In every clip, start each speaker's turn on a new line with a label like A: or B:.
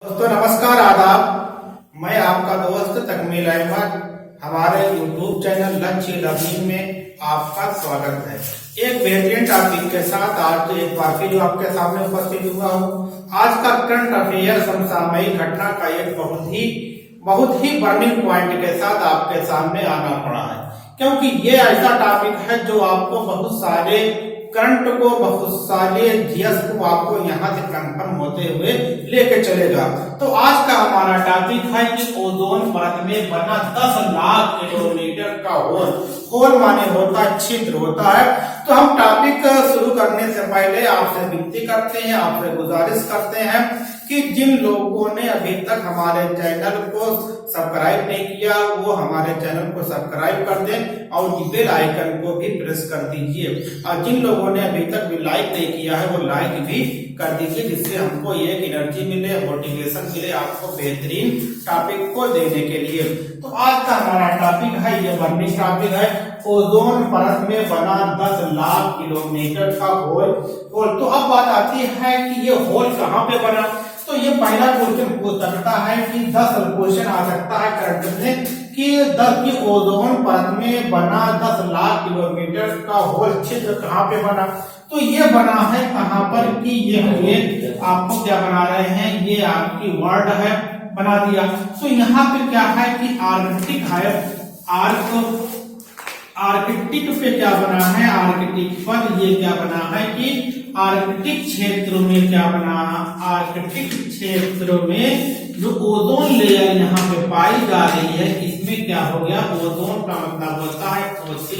A: दोस्तों नमस्कार आदाब। मैं आपका दोस्त तकमील अहमद। हमारे YouTube चैनल लक्ष्य लर्निंग में आपका स्वागत है। एक बेहतरीन टॉपिक के साथ आज एक बार फिर जो आपके सामने उपस्थित हुआ हूँ। आज का करंट अफेयर समसामयिक घटना का एक बहुत ही बर्निंग पॉइंट के साथ आपके सामने आना पड़ा है, क्योंकि ये ऐसा टॉपिक है जो आपको बहुत सारे करंट को बहुत सारे जीएस को आपको यहाँ से कंफर्म होते हुए लेके चलेगा। तो आज का हमारा टॉपिक है कि ओजोन परत में बना 10 लाख किलोमीटर का होल माने होता है, छिद्र होता है। तो हम टॉपिक शुरू करने से पहले आपसे विनती करते हैं, आपसे गुजारिश करते हैं कि जिन लोगों ने अभी तक हमारे चैनल को सब्सक्राइब नहीं किया वो हमारे चैनल को सब्सक्राइब कर दें और बेल आइकन को भी प्रेस कर दीजिए। और जिन लोगों ने अभी तक भी लाइक नहीं किया है वो लाइक भी कर दीजिए, जिससे हमको एक एनर्जी मिले, मोटिवेशन मिले आपको बेहतरीन टॉपिक को देने के लिए। तो आज का हमारा टॉपिक है, ये बर्निंग टॉपिक है, ओजोन परत में बना 10 लाख किलोमीटर का होल। तो अब बात आती है कि ये होल कहाँ पे बना। तो ये पहला क्वेश्चन पूछ सकता है कि 10 क्वेश्चन आ सकता है करंट में कि 10 की ओजोन परत में बना 10 लाख किलोमीटर का होल छिद्र कहाँ पे बना। तो ये बना है कहाँ पर कि ये आपको क्या बना रहे हैं, ये आपकी वर्ड है, बना दिया। तो यहाँ पे क्या है कि आर्कटिक है, आर्कटिक पे क्या बना है, आर्कटिक पर ये क्या बना है कि आर्कटिक क्षेत्र में क्या बना, आर्कटिक क्षेत्र में जो ओजोन लेयर यहाँ पे पाई जा रही है इसमें क्या हो गया, ओजोन का मतलब होता है O3।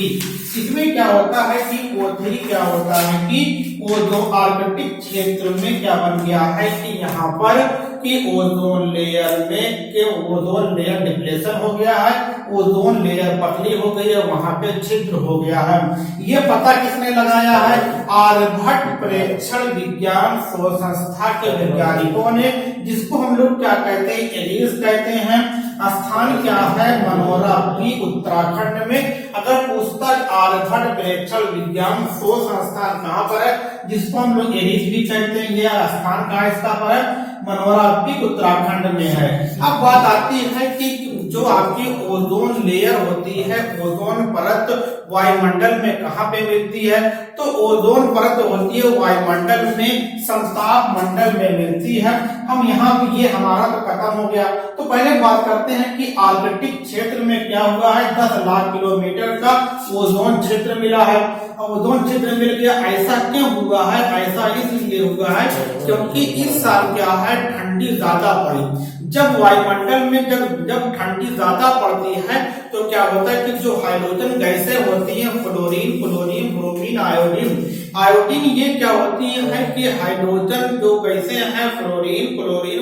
A: इसमें क्या होता है कि O3 क्या होता है कि ओजोन आर्कटिक क्षेत्र में क्या बन गया है कि यहाँ पर कि ओजोन लेयर में के ओजोन लेयर डिप्लेशन हो गया है, ओजोन लेयर पतली हो गई है, वहां पे छिद्र हो गया है। ये पता किसने लगाया है, आर्यभट्ट प्रेक्षण विज्ञान शोध संस्था के वैज्ञानिकों ने, जिसको हम लोग क्या कहते हैं, एलिस कहते हैं। स्थान क्या है, मनोरा भी उत्तराखंड में। अगर पूछता आर्यभट्ट प्रेक्षण विज्ञान शोध संस्थान कहाँ पर है, जिसको हम लोग एलिस भी कहते हैं, यह स्थान कहाँ इसका पर है, मनोरा भी उत्तराखंड में है। अब बात आती है कि जो आपकी ओजोन लेयर होती है, ओजोन परत वायुमंडल में कहाँ पे मिलती है। तो ओजोन परत होती है वायुमंडल में, समताप मंडल में मिलती है। हम यहाँ ये हमारा तो खत्म हो गया। तो पहले बात करते हैं कि आर्कटिक क्षेत्र में क्या हुआ है, 10 लाख किलोमीटर का ओजोन क्षेत्र मिला है। ओजोन क्षेत्र मिल गया, ऐसा क्यों हुआ है, ऐसा इसलिए हुआ है क्योंकि इस साल क्या है, ठंडी ज्यादा पड़ी। जब वायुमंडल में जब ठंडी ज्यादा पड़ती है तो क्या होता है कि जो हाइड्रोजन गैसें होती हैं, फ्लोरीन, ब्रोमीन, आयोडीन, ये क्या होती है कि हाइड्रोजन जो गैसें हैं, फ्लोरीन,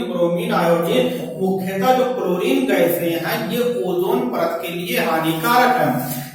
A: ब्रोमीन, आयोडीन, मुख्यतः जो क्लोरीन गैसें हैं ये ओजोन परत के लिए हानिकारक है।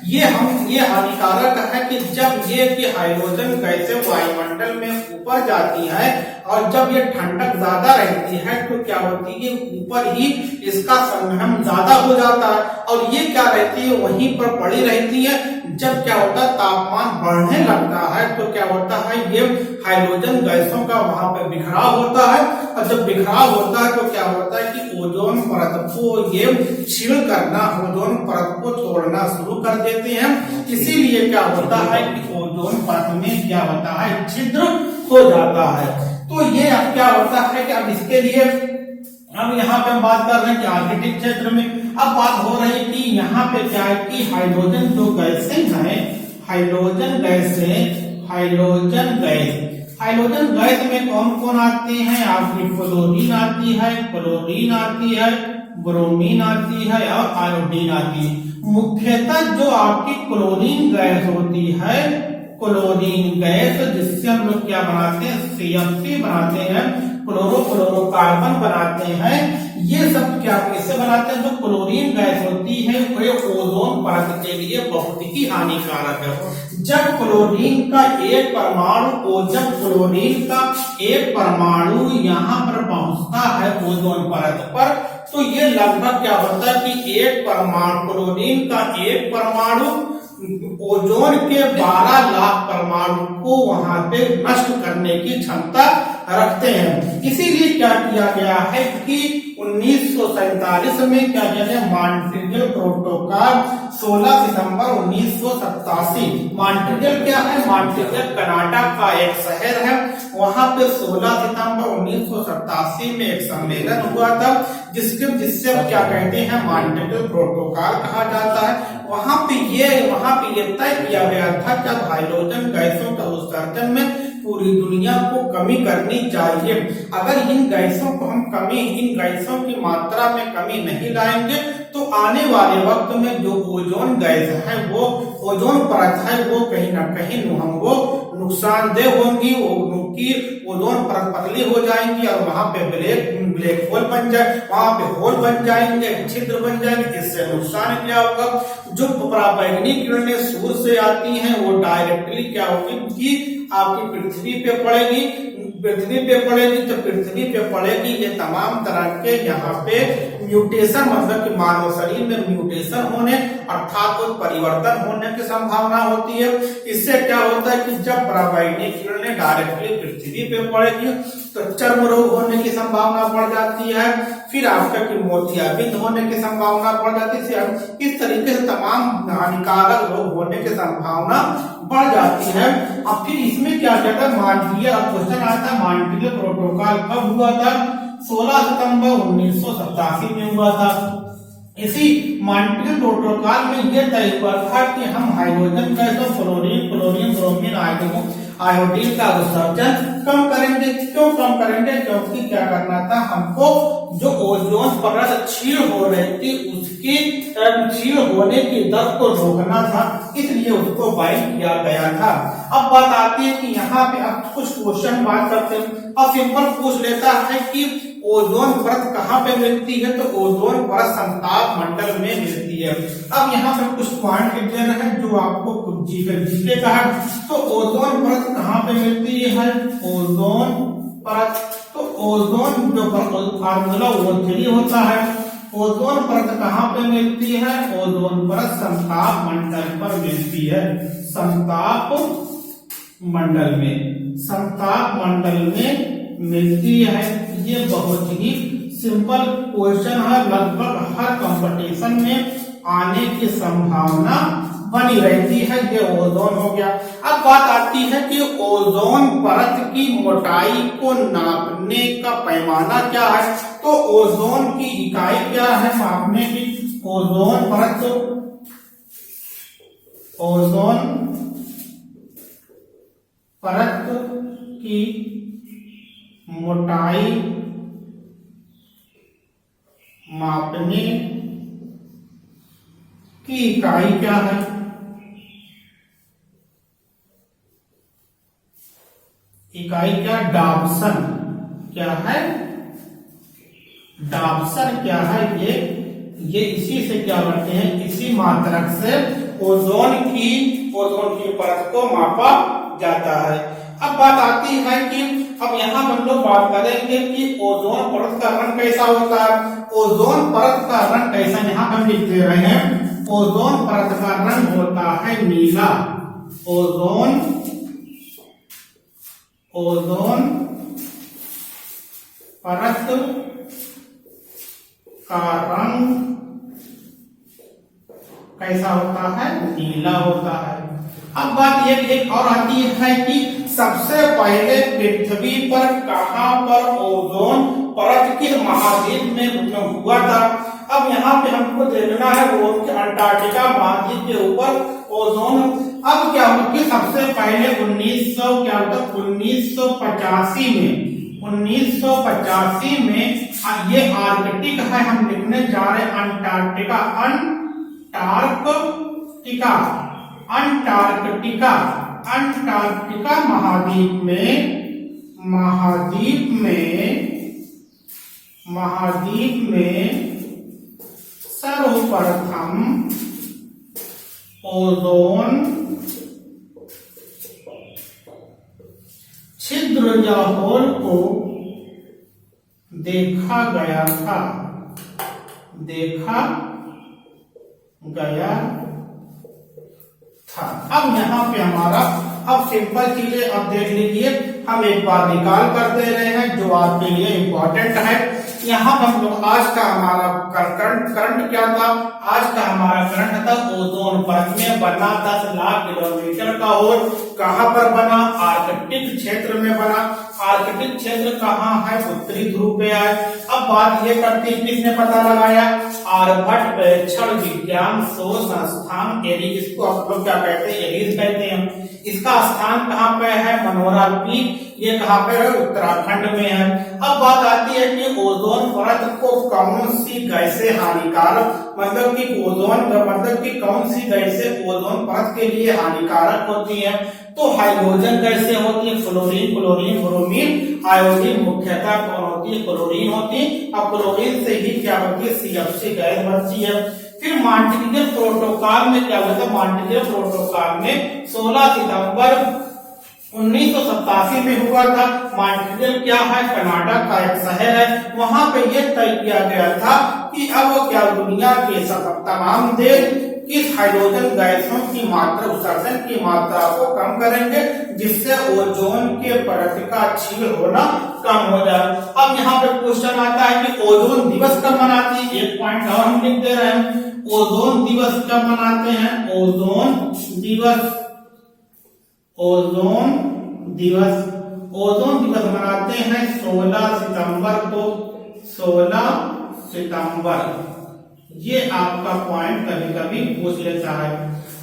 A: ये हानिकारक है कि जब ये कि हाइड्रोजन गैसें वायुमंडल में ऊपर जाती है और जब ये ठंडक ज्यादा रहती है तो क्या होती है, ऊपर ही इसका संघनन ज्यादा हो जाता है और ये क्या रहती है, वहीं पर पड़ी रहती है। जब क्या होता है, तापमान बढ़ने लगता है तो क्या होता है, ये हाइड्रोजन गैसों का वहां पर बिखराव होता है और जब बिखराव होता है तो क्या होता है कि ओजोन परत को ये क्षीण करना, ओजोन परत को तोड़ना शुरू कर देते हैं। इसीलिए क्या होता है कि ओजोन परत में क्या होता है, छिद्र हो जाता है। तो ये अब क्या होता है कि अब इसके लिए हम यहाँ पे बात कर रहे हैं कि आर्कटिक क्षेत्र में अब बात हो रही है कि यहाँ पे क्या है कि हाइड्रोजन जो गैसें हैं, हाइड्रोजन गैस में कौन कौन आती है, आपकी फ्लोरीन आती है, क्लोरीन आती है, ब्रोमीन आती है और आयोडीन आती है। मुख्यतः जो आपकी क्लोरीन गैस होती है, क्लोरीन गैस, जिससे हम लोग क्या बनाते हैं, CFC बनाते हैं, क्लोरोफ्लोरोकार्बन बनाते हैं। ये सब क्या कैसे बनाते हैं, जो क्लोरीन गैस होती है वो ओजोन परत के लिए बहुत ही हानिकारक है। जब क्लोरीन का एक परमाणु यहाँ पर पहुंचता है ओजोन परत पर, तो ये लगभग क्या होता है कि क्लोरीन का एक परमाणु ओजोन के 12 लाख परमाणु को वहां पे नष्ट करने की क्षमता रखते हैं। इसीलिए क्या किया गया है कि 1947 में क्या किया गया, मॉन्ट्रियल प्रोटोकॉल 16 सितंबर 1987। मॉन्ट्रियल क्या है, मॉन्ट्रियल कनाडा का एक शहर है। वहां पे 16 सितंबर 1987 में एक सम्मेलन हुआ था जिससे क्या कहते हैं, मॉन्ट्रियल प्रोटोकॉल कहा जाता है। वहां पे ये तय किया गया था कि हाइड्रोजन गैसों का उत्सर्जन में पूरी दुनिया को कमी करनी चाहिए। अगर इन गैसों की मात्रा में कमी नहीं लाएंगे तो आने वाले वक्त में जो ओजोन गैस है, वो ओजोन परत है, वो कहीं ना कहीं हमको नुकसानदेह होंगी, उनकी ओजोन परत पतली हो जाएंगी और वहां पे ब्लैक होल बन जाए, वहां पे होल बन जाएंगे, छिद्र बन जाएंगे। इससे नुकसान क्या होगा, जो पराबैंगनी किरणें सूर्य से आती हैं वो डायरेक्टली क्या होगी कि आपकी पृथ्वी पे पड़ेगी तो पृथ्वी पे पड़ेगी ये तमाम तरह के यहाँ पे म्यूटेशन, मतलब कि मानव शरीर में म्यूटेशन होने अर्थात कुछ परिवर्तन होने की संभावना होती है। इससे क्या होता है कि जब पराबैंगनी किरणें डायरेक्टली पृथ्वी पे पड़ेगी तो चर्म रोग होने की संभावना बढ़ जाती है, फिर आपका कि मोतियाबिंद होने की संभावना बढ़ जाती है। इस तरीके से तमाम हानिकारक रोग होने की संभावना बढ़ जाती है। अब फिर इसमें क्या कहता है, मॉन्ट्रियल, अब क्वेश्चन आता है मॉन्ट्रियल प्रोटोकॉल कब हुआ था, 16 सितंबर 1987 में हुआ था। इसी मॉन्ट्रियल प्रोटोकॉल में यह तय हुआ था कि हम हाइड्रोजन गैसों फ्लोरीन, ब्रोमीन, आयोडीन का उत्सर्जन कम करेंगे। क्यों कम करेंगे, क्योंकि क्या करना था, हमको जो ओजोन परत क्षीण हो रही थी उसकी क्षीण होने की दर को रोकना था, इसलिए उसको बाइंड किया गया था। अब बात आती है कि यहाँ पे अब कुछ क्वेश्चन बात करते हैं। अब सिंपल पूछ लेता है कि ओजोन परत कहाँ पे मिलती है, तो ओजोन परत संताप मंडल में मिलती है। अब यहाँ पे कुछ पॉइंट लिख देना है जो आपको जीके का है। तो ओजोन परत कहाँ पे मिलती है, ओजोन परत, तो ओजोन जो फार्मूला O3 होता है, ओजोन परत कहाँ पे मिलती है, ओजोन परत संताप मंडल पर मिलती है, संताप मंडल में मिलती है। ये बहुत ही सिंपल क्वेश्चन है, लगभग हर कंपटीशन में आने की संभावना बनी रहती है। ये ओजोन हो गया। अब बात आती है कि ओजोन परत की मोटाई को नापने का पैमाना क्या है, तो ओजोन की इकाई क्या है मापने की, ओजोन परत की मोटाई मापने की इकाई क्या है, इकाई क्या, डाप्सन क्या है, डाप्सन क्या है, ये इसी से क्या करते हैं, इसी मात्रक से ओजोन की परत को मापा जाता है। अब बात आती है कि अब यहाँ हम लोग बात करेंगे कि ओजोन परत का रंग कैसा होता है। ओजोन परत का रंग कैसा, यहाँ हम लिख दे रहे हैं, ओजोन परत का रंग होता है नीला। ओजोन परत का रंग कैसा होता है, नीला होता है। अब बात एक और आती है कि सबसे पहले पृथ्वी पर कहां पर ओजोन परत किस महाद्वीप में हुआ था। अब यहाँ पे हमको देखना है वो अंटार्कटिका महाद्वीप के ऊपर ओजोन। अब क्या होगा कि सबसे पहले 1985 में ये आर्कटिक है, हम लिखने जा रहे हैं अंटार्कटिका, अंटार्कटिका महाद्वीप में सर्वप्रथम ओजोन छिद्र या होल को देखा गया था। था। अब यहाँ पे हमारा अब सिंपल चीजें अब देख लीजिए, हम एक बार निकाल कर दे रहे हैं जो आपके लिए इम्पोर्टेंट है। यहाँ पर हम लोग आज का हमारा करंट क्या था, आज का हमारा करंट था ओजोन परत में बना 10 लाख किलोमीटर का होल। कहाँ पर बना, आर्कटिक क्षेत्र में बना। आर्कटिक क्षेत्र कहाँ है, उत्तरी ध्रुव पे है। अब बात ये करते हैं किसने पता लगाया, आर्यभट्ट प्रेक्षण विज्ञान शोध संस्थान एरिस, इसको आप लोग क्या कहते हैं, एरिस कहते हैं। इसका स्थान कहाँ पे है, मनोरा पीक, ये कहाँ पे है, उत्तराखंड में है। अब बात आती है कि ओजोन परत को कौन सी गैसें हानिकारक, मतलब कि ओजोन मतलब कि कौन सी गैसें ओजोन परत के लिए हानिकारक होती है। तो हाइड्रोजन गैसें होती है, फ्लोरीन, क्लोरीन, ब्रोमीन। आयोडीन मुख्यतः कौन होती है, क्लोरीन होती है। अब क्लोरीन से ही क्या होती है, CFC गैस बनती है। फिर मॉन्ट्रियल प्रोटोकॉल में क्या हुआ था, मॉन्ट्रियल प्रोटोकॉल में 16 सितंबर 1987 में हुआ था। मॉन्ट्रियल क्या है, कनाडा का एक शहर है। वहां पे ये तय किया गया था कि अब क्या दुनिया के तमाम देश इस हाइड्रोजन गैसों की मात्रा, उत्सर्जन की मात्रा को कम करेंगे, जिससे ओजोन के परत का छील होना कम हो जाए। अब यहाँ पे क्वेश्चन आता है कि ओजोन दिवस कब मनाते हैं, एक पॉइंट और हम लिख दे रहे हैं, ओजोन दिवस कब मनाते हैं, ओजोन दिवस, ओजोन दिवस, ओजोन दिवस मनाते हैं 16 सितंबर को, 16 सितंबर। ये आपका पॉइंट कभी कभी पूछ लेता है।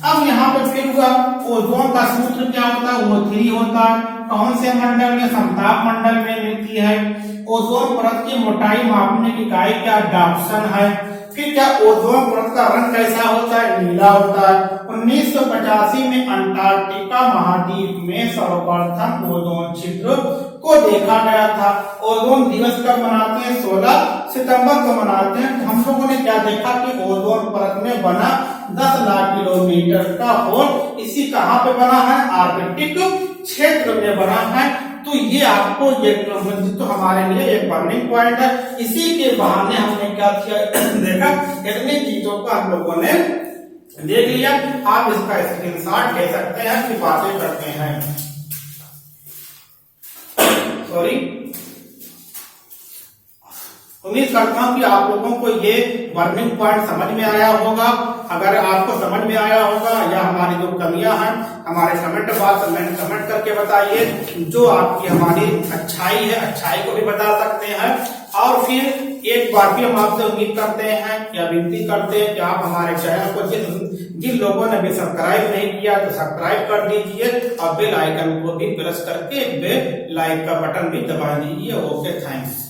A: अब यहाँ पर फिर हुआ, ओजोन का सूत्र क्या होता है, O3 होता है। कौन से मंडल में, समताप मंडल में मिलती है। ओजोन परत की मोटाई मापने की इकाई क्या, डाप्सन है। फिर क्या ओजोन परत का रंग कैसा होता है, नीला होता है। 1985 में अंटार्कटिका महाद्वीप में सर्वप्रथम ओजोन छिद्र को देखा गया था। ओजोन दिवस कब मनाते हैं, 16 सितंबर को मनाते हैं। हम लोगों ने क्या देखा कि ओजोन परत में बना 10 लाख किलोमीटर का होल, इसी कहाँ पे बना है, आर्कटिक क्षेत्र में बना है। तो ये आपको ये तो हमारे लिए एक बर्निंग पॉइंट है। इसी के बहाने हमने क्या किया देखा, इतनी चीजों को हम लोगों ने देख लिया। आप इसका स्क्रीनशॉट ले सकते हैं कि बातें करते हैं, सॉरी। उम्मीद करता हूं कि आप लोगों को ये बर्निंग पॉइंट समझ में आया होगा। अगर आपको समझ में आया होगा या हमारी जो कमियां हैं, हमारे कमेंट करके बताइए। जो आपकी हमारी अच्छाई है, अच्छाई को भी बता सकते हैं। और फिर एक बार भी हम आपसे उम्मीद करते हैं या विनती करते हैं कि आप हमारे चैनल को जिन लोगों ने भी सब्सक्राइब नहीं किया तो सब्सक्राइब कर दीजिए और बेल आइकन को भी प्रेस करके बेल लाइक का बटन भी दबा दीजिए। Okay, thanks.